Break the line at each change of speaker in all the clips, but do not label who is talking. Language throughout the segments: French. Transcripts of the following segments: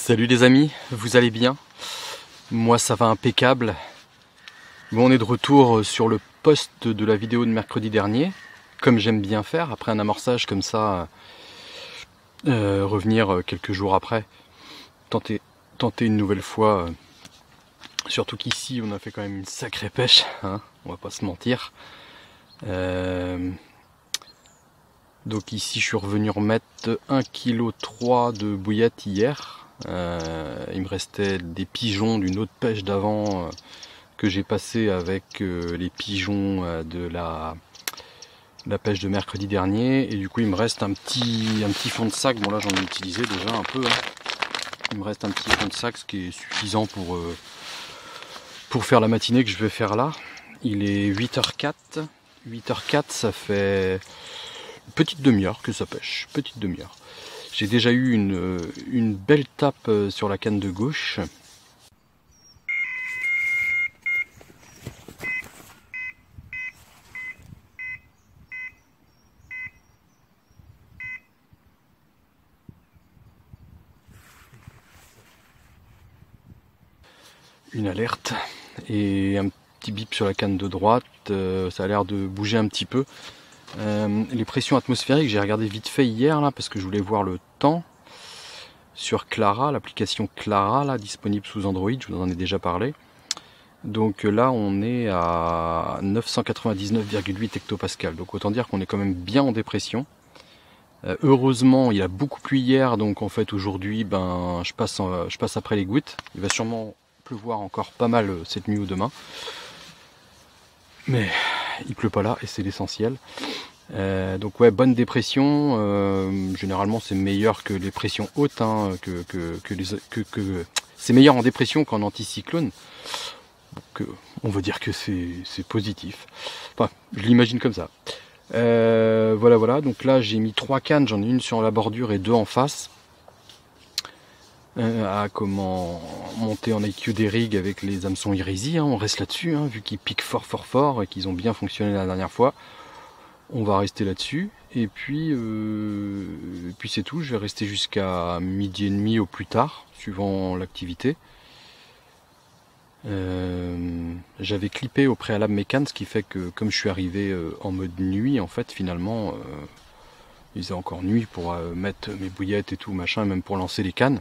Salut les amis, vous allez bien? Moi ça va impeccable. Bon, on est de retour sur le post de la vidéo de mercredi dernier, comme j'aime bien faire, après un amorçage comme ça, revenir quelques jours après, tenter une nouvelle fois. Surtout qu'ici on a fait quand même une sacrée pêche, hein, on va pas se mentir. Donc ici je suis revenu remettre 1,3 kg de bouillette hier. Il me restait des pigeons d'une autre pêche d'avant que j'ai passé avec les pigeons de la pêche de mercredi dernier. Et du coup il me reste un petit fond de sac. Bon là j'en ai utilisé déjà un peu, hein. Il me reste un petit fond de sac, ce qui est suffisant pour faire la matinée que je vais faire là. Il est 8h04. 8h04, ça fait une petite demi-heure que ça pêche. Petite demi-heure. J'ai déjà eu une belle tape sur la canne de gauche. Une alerte et un petit bip sur la canne de droite. Ça a l'air de bouger un petit peu. Les pressions atmosphériques, j'ai regardé vite fait hier là parce que je voulais voir le temps sur Clara, l'application Clara là, disponible sous Android, je vous en ai déjà parlé. Donc là on est à 999,8 hectopascal, donc autant dire qu'on est quand même bien en dépression. Heureusement il a beaucoup plu hier, donc en fait aujourd'hui je passe après les gouttes. Il va sûrement pleuvoir encore pas mal cette nuit ou demain, mais il pleut pas là et c'est l'essentiel. Donc ouais, bonne dépression. Généralement c'est meilleur que les pressions hautes, hein, c'est meilleur en dépression qu'en anticyclone. Donc, on va dire que c'est positif. Enfin, je l'imagine comme ça. Voilà. Donc là j'ai mis 3 cannes, j'en ai une sur la bordure et 2 en face. À comment monter en IQ des rigs avec les hameçons Irisi, hein, on reste là-dessus, hein, vu qu'ils piquent fort et qu'ils ont bien fonctionné la dernière fois. On va rester là-dessus, et puis c'est tout. Je vais rester jusqu'à 12h30 au plus tard, suivant l'activité. J'avais clippé au préalable mes cannes, ce qui fait que comme je suis arrivé en mode nuit, en fait, finalement, il faisait encore nuit pour mettre mes bouillettes et tout, machin, et même pour lancer les cannes.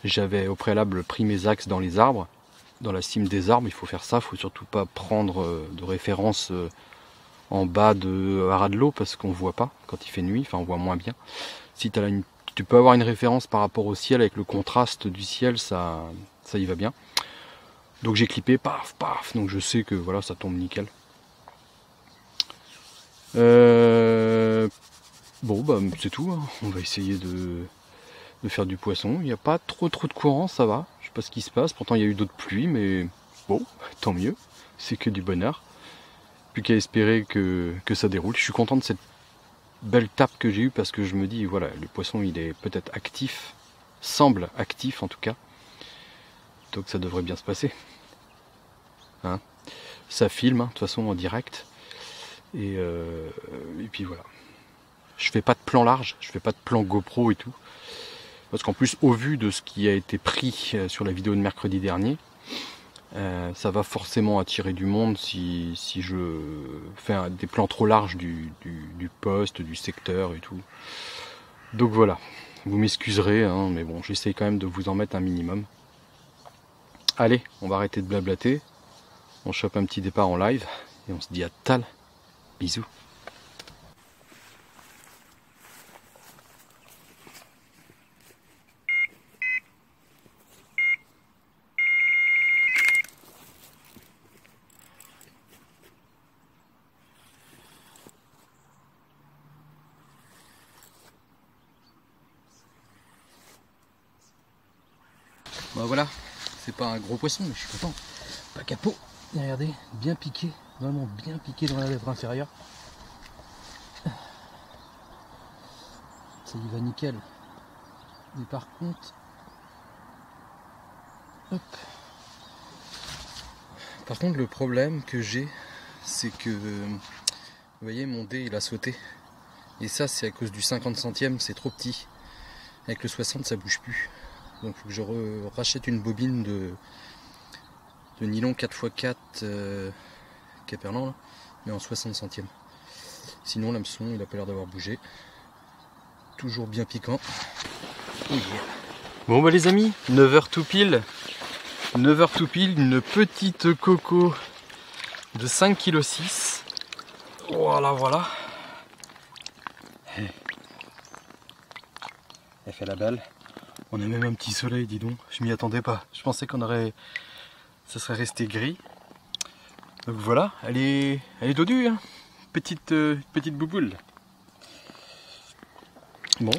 J'avais au préalable pris mes axes dans les arbres, dans la cime des arbres. Il faut faire ça, il faut surtout pas prendre de référence en bas de ras de l'eau parce qu'on voit pas quand il fait nuit, enfin on voit moins bien. Si tu peux avoir une référence par rapport au ciel avec le contraste du ciel, ça y va bien. Donc j'ai clippé, paf, donc je sais que voilà, ça tombe nickel. Bon bah c'est tout, hein. On va essayer de faire du poisson. Il n'y a pas trop de courant, ça va. Je sais pas ce qui se passe, pourtant il y a eu d'autres pluies, mais bon, tant mieux, c'est que du bonheur. Plus qu'à espérer que ça déroule. Je suis content de cette belle tape que j'ai eue parce que je me dis, voilà, le poisson il est peut-être actif, semble actif en tout cas, donc ça devrait bien se passer, hein. Ça filme, hein, de toute façon en direct, et puis voilà. Je fais pas de plan large, je fais pas de plan GoPro et tout, parce qu'en plus au vu de ce qui a été pris sur la vidéo de mercredi dernier, ça va forcément attirer du monde si je fais des plans trop larges du poste, du secteur et tout. Donc voilà, vous m'excuserez, hein, mais bon, j'essaye quand même de vous en mettre un minimum. Allez, on va arrêter de blablater, on chope un petit départ en live et on se dit à tout à l'heure. Bisous. Bah voilà, c'est pas un gros poisson, mais je suis content. Pas capot, regardez, bien piqué, vraiment bien piqué dans la lèvre inférieure. Ça y va nickel. Mais par contre, hop. Par contre, le problème que j'ai, c'est que, vous voyez, mon dé il a sauté. Et ça, c'est à cause du 50 centième, c'est trop petit. Avec le 60, ça bouge plus. Donc il faut que je rachète une bobine de nylon 4x4 Caperlan, mais en 60 centièmes. Sinon l'hameçon il a pas l'air d'avoir bougé. Toujours bien piquant. Oh yeah. Bon bah les amis, 9h tout pile. 9h tout pile, une petite coco de 5,6 kg. Voilà, voilà. Elle fait la balle. On a même un petit soleil, dis donc. Je m'y attendais pas. Je pensais ça serait resté gris. Donc voilà, elle est dodue, hein. Petite bouboule. Bon,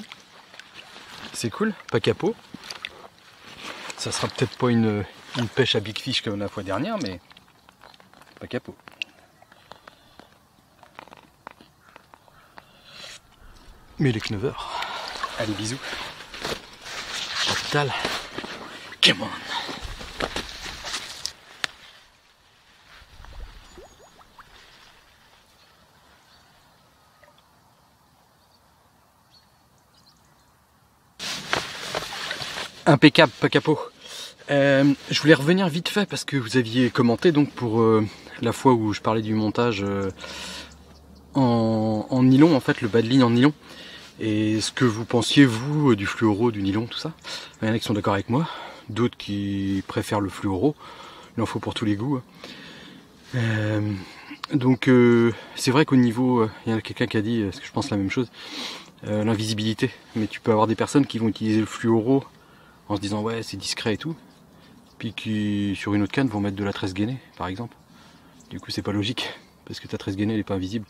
c'est cool, pas capot. Ça sera peut-être pas une pêche à big fish comme la fois dernière, mais pas capot. Mais il est que 9h. Allez, bisous. Capital. Come on. Impeccable, pas capot. Je voulais revenir vite fait parce que vous aviez commenté donc pour la fois où je parlais du montage en nylon, en fait, le bas de ligne en nylon. Et ce que vous pensiez, vous, du fluoro, du nylon, tout ça. Il y en a qui sont d'accord avec moi, d'autres qui préfèrent le fluoro. Il en faut pour tous les goûts. Donc c'est vrai qu'au niveau, il y en a quelqu'un qui a dit, parce que je pense la même chose, l'invisibilité. Mais tu peux avoir des personnes qui vont utiliser le fluoro en se disant ouais c'est discret et tout, puis qui sur une autre canne vont mettre de la tresse gainée par exemple. Du coup c'est pas logique, parce que ta tresse gainée elle est pas invisible.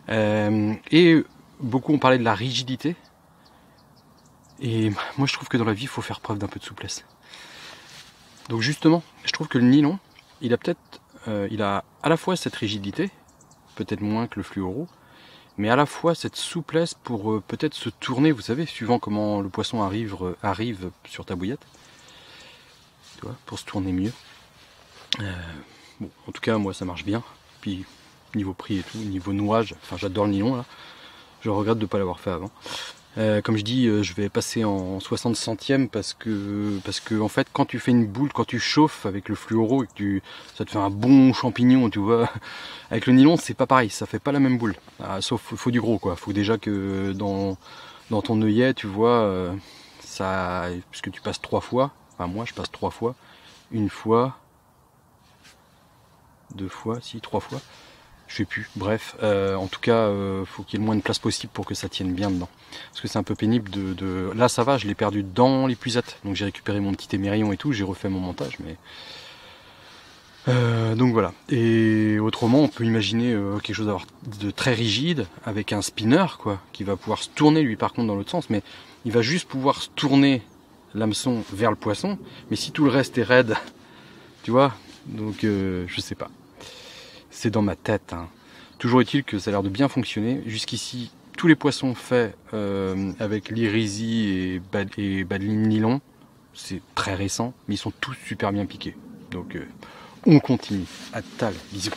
Et beaucoup ont parlé de la rigidité, et moi je trouve que dans la vie il faut faire preuve d'un peu de souplesse. Donc justement, je trouve que le nylon, il a peut-être, il a à la fois cette rigidité, peut-être moins que le fluoro, mais à la fois cette souplesse pour peut-être se tourner, vous savez, suivant comment le poisson arrive sur ta bouillette, tu vois, pour se tourner mieux. Bon, en tout cas, moi ça marche bien. Puis niveau prix et tout, niveau nouage, enfin j'adore le nylon là. Je regrette de ne pas l'avoir fait avant. Comme je dis, je vais passer en 60 centièmes parce que en fait quand tu fais une boule, quand tu chauffes avec le fluoro et que ça te fait un bon champignon, tu vois, avec le nylon c'est pas pareil, ça fait pas la même boule. Sauf il faut du gros quoi, faut déjà que dans ton œillet tu vois, ça, puisque tu passes 3 fois, enfin moi je passe 3 fois, une fois, 2 fois, si 3 fois. Je sais plus, bref, en tout cas, faut qu'il y ait le moins de place possible pour que ça tienne bien dedans. Parce que c'est un peu pénible de... Là ça va, je l'ai perdu dans l'épuisette, donc j'ai récupéré mon petit émerillon et tout, j'ai refait mon montage, mais... donc voilà, et autrement on peut imaginer quelque chose de très rigide, avec un spinner, quoi, qui va pouvoir se tourner lui par contre dans l'autre sens, mais il va juste pouvoir se tourner l'hameçon vers le poisson, mais si tout le reste est raide, tu vois, donc je sais pas. C'est dans ma tête, hein. Toujours est-il que ça a l'air de bien fonctionner. Jusqu'ici, tous les poissons faits avec l'irisie et badline nylon, c'est très récent, mais ils sont tous super bien piqués. Donc on continue. À tal, bisous.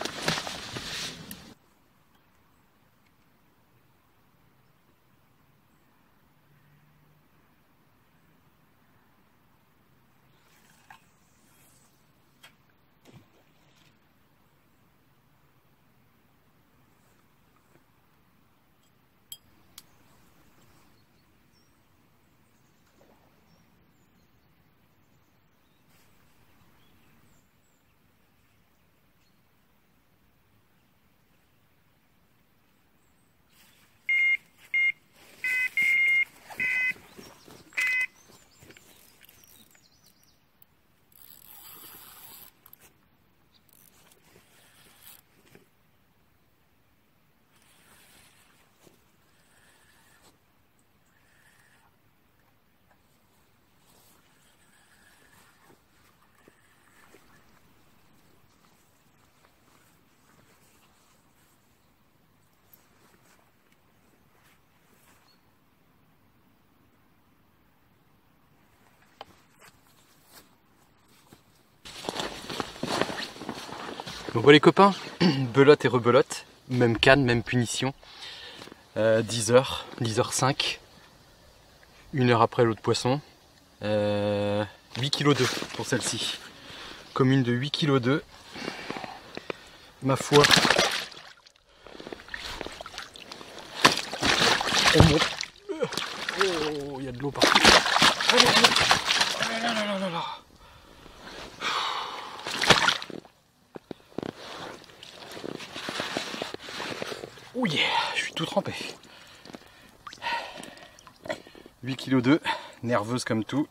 Donc voilà les copains, belote et rebelote, même canne, même punition. 10h, 10h05, 1 heure après l'autre poisson. 8,2 kg pour celle-ci. Commune de 8,2 kg. Ma foi. On monte. Oh, il y a de l'eau partout. Oh là là là là là. Oh yeah, je suis tout trempé. 8,2 kg, nerveuse comme tout.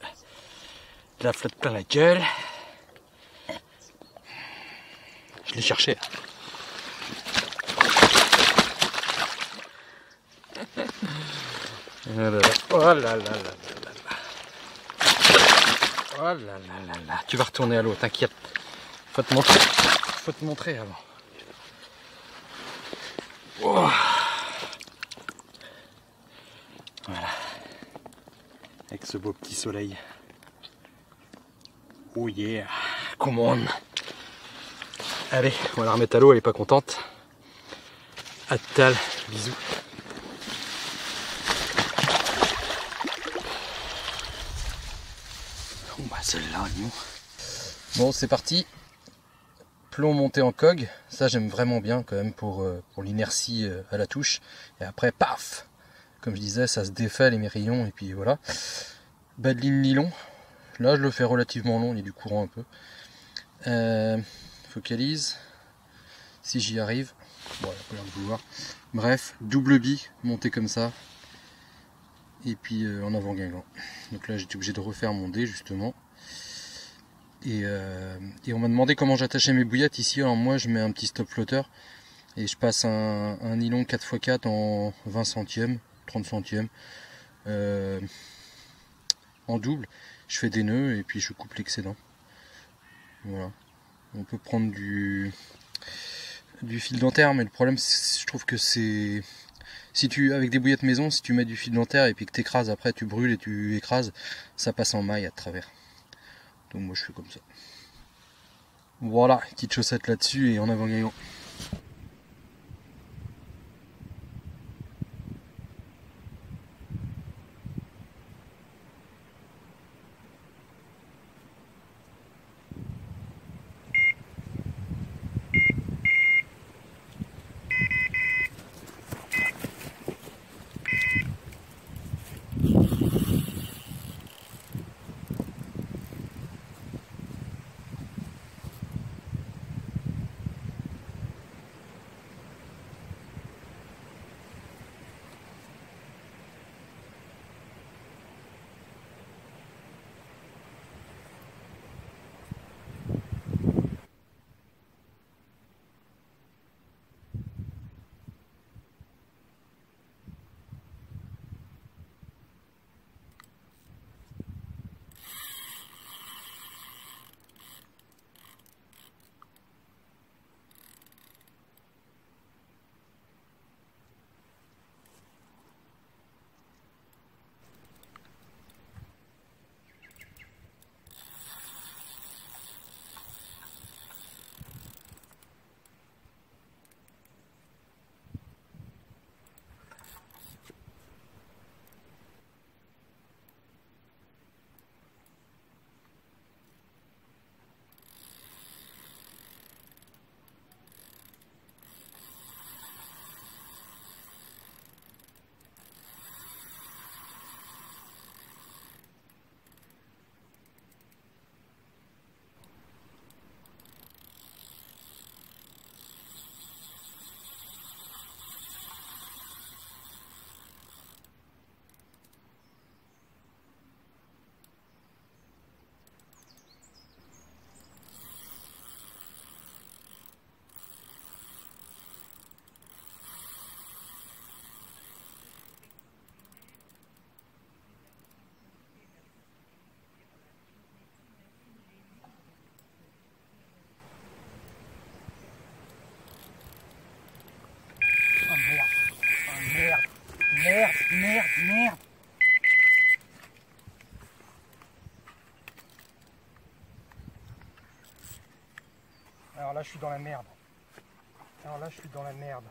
De la flotte plein la gueule. Je l'ai cherché. Oh là là là là là. Oh là là là là. Tu vas retourner à l'eau, t'inquiète. Faut te montrer. Faut te montrer avant. Oh. Voilà. Avec ce beau petit soleil. Oh yeah. Come on. Allez, on va la remettre à l'eau, elle est pas contente. Attal, bisous. Oh bah celle-là, non. Bon, c'est parti. Plomb monté en cog, ça j'aime vraiment bien quand même pour l'inertie à la touche. Et après, paf! Comme je disais, ça se défait les mérillons et puis voilà. Badeline nylon, là je le fais relativement long, il y a du courant un peu. Focalise, si j'y arrive. Bon, il n'y a pas l'air de vouloir. Bref, double bille monté comme ça. Et puis en avant guingant. Donc là j'étais obligé de refaire mon dé justement. Et on m'a demandé comment j'attachais mes bouillettes ici. Alors moi je mets un petit stop flotteur et je passe un nylon 4x4 en 20 centièmes, 30 centièmes en double. Je fais des nœuds et puis je coupe l'excédent. Voilà. On peut prendre du fil dentaire, mais le problème je trouve que c'est si tu avec des bouillettes maison, si tu mets du fil dentaire et puis que tu écrases après, tu brûles et tu écrases, ça passe en maille à travers. Donc moi je fais comme ça. Voilà, petite chaussette là-dessus et en avant gagnant. Merde. Alors là je suis dans la merde.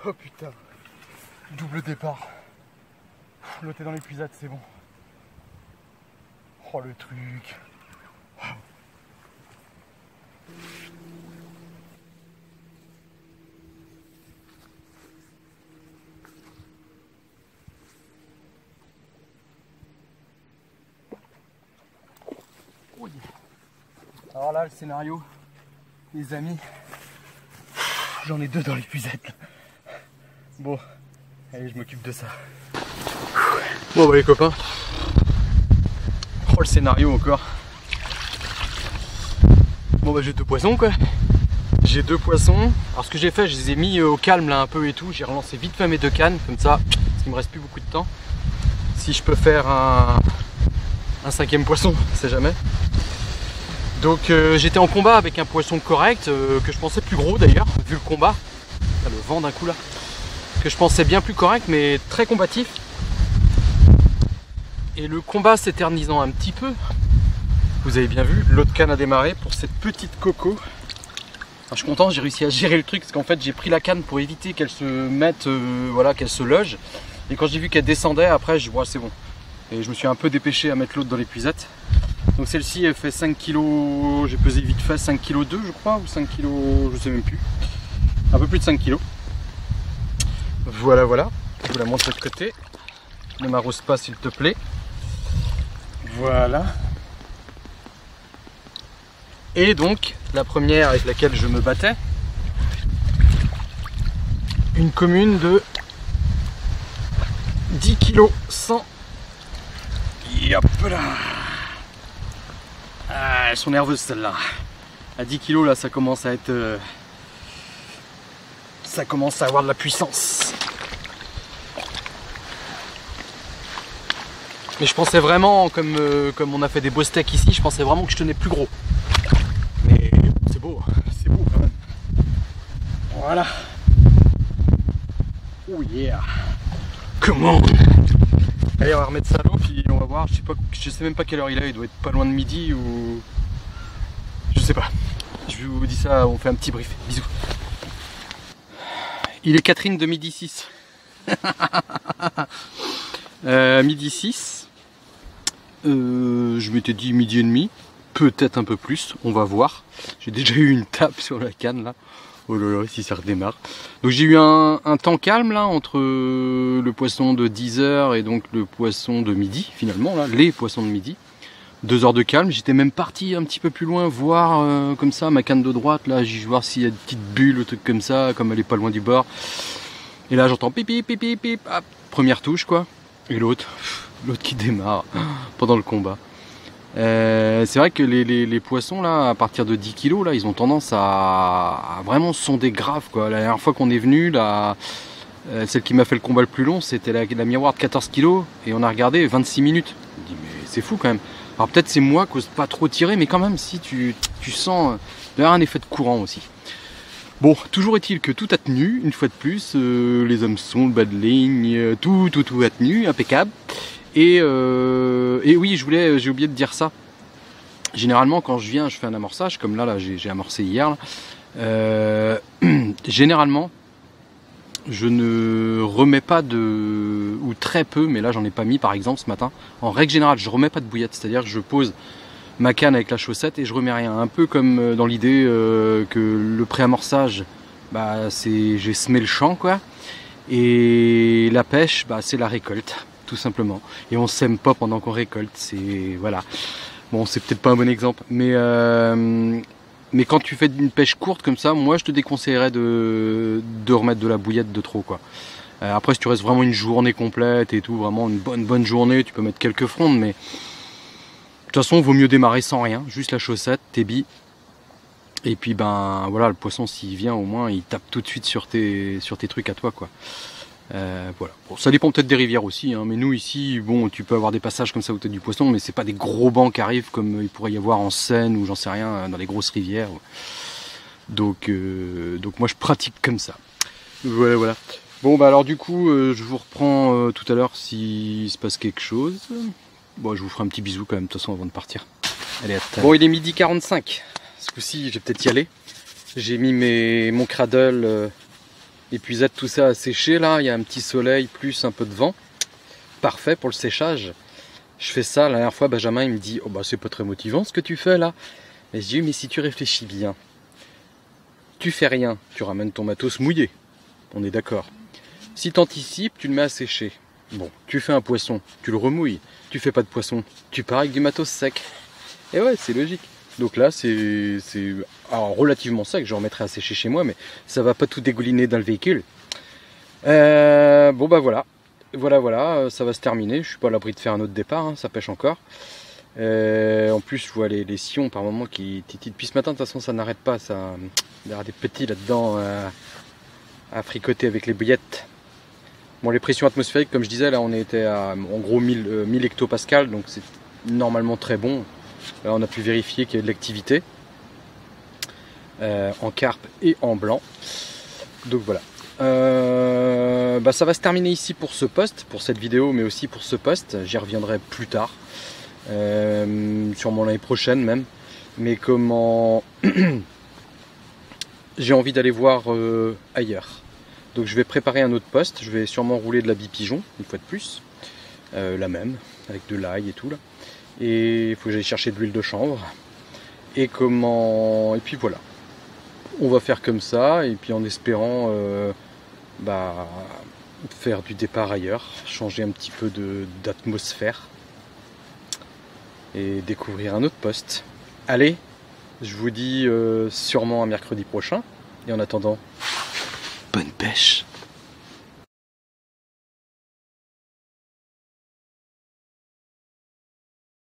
Oh putain, double départ. L'autre est dans l'épuisade, c'est bon. Oh le truc. Oh yeah. Alors là, le scénario, les amis, j'en ai deux dans l'épuisade. Bon, allez, je m'occupe de ça. Bon bah les copains, oh le scénario encore. Bon bah j'ai deux poissons quoi. J'ai deux poissons. Alors ce que j'ai fait, je les ai mis au calme là un peu et tout. J'ai relancé vite fait mes deux cannes comme ça, parce qu'il me reste plus beaucoup de temps. Si je peux faire un cinquième poisson, on sait jamais. Donc j'étais en combat avec un poisson correct, que je pensais plus gros d'ailleurs, vu le combat. Là, le vent d'un coup là. Que je pensais bien plus correct mais très combatif. Et le combat s'éternisant un petit peu, vous avez bien vu, l'autre canne a démarré pour cette petite coco. Alors, je suis content, j'ai réussi à gérer le truc parce qu'en fait j'ai pris la canne pour éviter qu'elle se mette, voilà, qu'elle se loge. Et quand j'ai vu qu'elle descendait, après je vois c'est bon. Et je me suis un peu dépêché à mettre l'autre dans l'épuisette. Donc celle-ci elle fait 5 kg, j'ai pesé vite fait 5 kg 2 je crois, ou 5 kg, je sais même plus. Un peu plus de 5 kg. Voilà, voilà, je vous la montre de côté. Ne m'arrose pas s'il te plaît. Voilà. Et donc, la première avec laquelle je me battais, une commune de 10 kg 100. Et hop là. Ah, elles sont nerveuses celles-là. À 10 kg là, ça commence à être... ça commence à avoir de la puissance. Mais je pensais vraiment, comme on a fait des beaux steaks ici, je pensais vraiment que je tenais plus gros. Mais c'est beau quand même. Voilà. Oh yeah. Come on. Allez, on va remettre ça à l'eau, puis on va voir, je sais même pas quelle heure il est, il doit être pas loin de midi ou... Je sais pas. Je vous dis ça, on fait un petit brief. Bisous. Il est Catherine de midi 6. Midi 6. Je m'étais dit midi et demi, peut-être un peu plus, on va voir. J'ai déjà eu une tape sur la canne là. Oh là là, si ça redémarre. Donc j'ai eu un temps calme là entre le poisson de 10 h et donc le poisson de midi finalement, là, les poissons de midi. 2 heures de calme, j'étais même parti un petit peu plus loin voir comme ça ma canne de droite, là j'ai voir s'il y a des petites bulles, trucs comme ça, comme elle est pas loin du bord. Et là j'entends pipi pipi pip, hop, première touche quoi. Et l'autre qui démarre pendant le combat. C'est vrai que les poissons là, à partir de 10 kg là, ils ont tendance à vraiment sonder grave quoi. La dernière fois qu'on est venu, celle qui m'a fait le combat le plus long, c'était la miroir de 14 kg et on a regardé 26 minutes. Je me dis mais c'est fou quand même. Alors peut-être c'est moi qui n'ose pas trop tirer, mais quand même si tu sens d'ailleurs un effet de courant aussi. Bon, toujours est-il que tout a tenu, une fois de plus, les hameçons, le bas de ligne, tout a tenu, impeccable. Et oui, j'ai oublié de dire ça. Généralement, quand je viens, je fais un amorçage, comme là j'ai amorcé hier. Là. Généralement, je ne remets pas ou très peu, mais là j'en ai pas mis par exemple ce matin. En règle générale, je remets pas de bouillette, c'est-à-dire que je pose ma canne avec la chaussette et je remets rien. Un peu comme dans l'idée que le pré-amorçage, bah, j'ai semé le champ quoi. Et la pêche, bah, c'est la récolte, tout simplement. Et on sème pas pendant qu'on récolte, c'est voilà. Bon, c'est peut-être pas un bon exemple, mais quand tu fais une pêche courte comme ça, moi je te déconseillerais de remettre de la bouillette de trop quoi. Après si tu restes vraiment une journée complète et tout, vraiment une bonne journée, tu peux mettre quelques frondes, mais de toute façon, il vaut mieux démarrer sans rien, juste la chaussette, tes billes. Et puis ben voilà, le poisson s'il vient au moins, il tape tout de suite sur tes trucs à toi quoi. Voilà. Bon, ça dépend peut-être des rivières aussi, hein, mais nous ici, bon, tu peux avoir des passages comme ça où tu as du poisson, mais c'est pas des gros bancs qui arrivent comme il pourrait y avoir en Seine ou j'en sais rien, dans les grosses rivières. Donc moi je pratique comme ça. Voilà. Bon bah alors du coup, je vous reprends tout à l'heure s'il se passe quelque chose. Bon, je vous ferai un petit bisou quand même, de toute façon, avant de partir. Allez, à tout à l'heure. Bon, il est 12h45. Ce coup-ci, je vais peut-être y aller. J'ai mis mon cradle épuisade tout ça à sécher là, il y a un petit soleil plus un peu de vent. Parfait pour le séchage. Je fais ça, la dernière fois Benjamin il me dit oh bah c'est pas très motivant ce que tu fais là. Et je dis mais si tu réfléchis bien, tu fais rien, tu ramènes ton matos mouillé. On est d'accord. Si tu anticipes, tu le mets à sécher. Bon, tu fais un poisson, tu le remouilles. Tu fais pas de poisson, tu pars avec du matos sec. Et ouais, c'est logique. Donc là, c'est relativement sec. Je remettrai à sécher chez moi, mais ça va pas tout dégouliner dans le véhicule. Bon bah voilà. Voilà, ça va se terminer. Je suis pas à l'abri de faire un autre départ, hein, ça pêche encore. En plus, je vois les sillons par moment qui titillent depuis ce matin. De toute façon, ça n'arrête pas. Il y aura des petits là-dedans à fricoter avec les bouillettes. Bon, les pressions atmosphériques, comme je disais, là on était à en gros 1000 hectopascales, donc c'est normalement très bon. Là on a pu vérifier qu'il y a de l'activité en carpe et en blanc. Donc voilà. Ça va se terminer ici pour ce post, pour cette vidéo, mais aussi pour ce post. J'y reviendrai plus tard, sûrement l'année prochaine même. Mais comment j'ai envie d'aller voir ailleurs. Donc je vais préparer un autre poste, je vais sûrement rouler de la bipigeon, une fois de plus, la même, avec de l'ail et tout là. Et il faut que j'aille chercher de l'huile de chanvre. Et puis voilà. On va faire comme ça, et puis en espérant faire du départ ailleurs, changer un petit peu d'atmosphère. Et découvrir un autre poste. Allez, je vous dis sûrement à mercredi prochain. Et en attendant, bonne pêche!